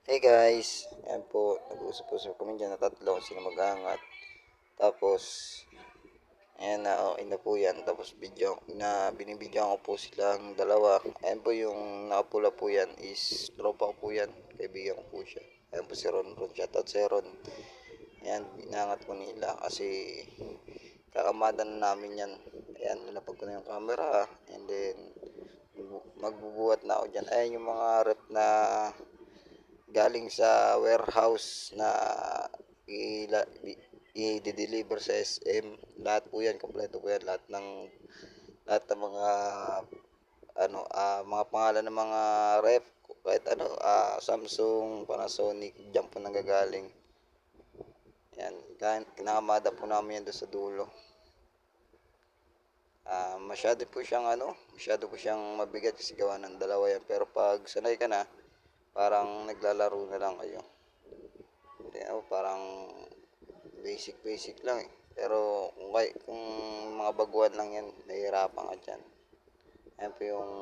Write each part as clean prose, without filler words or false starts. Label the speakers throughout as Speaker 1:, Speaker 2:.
Speaker 1: Hey guys, ayan po, nag-uusap-usap kami dyan na tatlo, sino mag-aangat. Tapos, ayan na, okay na po yan. Tapos, binibidyoan ko po silang dalawa. Ayan po yung nakapula po yan is tropa ko po yan. Kaibigan ko po siya. Ayan po si Ron Ron. Shoutout si Ron. Ayan, inaangat ko nila kasi kakamada na namin yan. Ayan, nilapag ko na yung camera. And then, magbubuhat na ako dyan. Ayan yung mga rep na galing sa warehouse na i-deliver sa SM. Lahat po yan, kompleto po yan. Lahat ng mga mga pangalan ng mga ref, kahit Samsung, Panasonic, diyan po nanggagaling. Yan, kinakamada po namin yan doon sa dulo. Masyado po siyang mabigat kasi gawa ng dalawa yan. Pero pag sanay ka na, parang naglalaro na lang kayo. Parang basic lang eh. Pero kung mga baguhan lang yan, nahihirapan ka dyan. Ayan po yung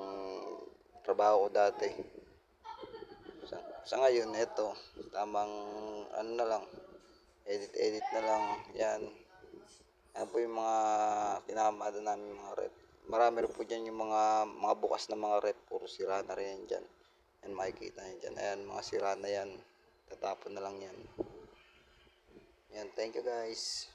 Speaker 1: trabaho ko dati. Sa ngayon, ito, tamang na lang, edit na lang, yan. Ayan po yung mga kinakamada namin mga rep. Marami rin po dyan yung mga bukas na mga rep, puro sira na rin yan dyan. Yan makikita nyo dyan, ayan mga sira na yan, tatapon na lang yan. Yan, thank you guys.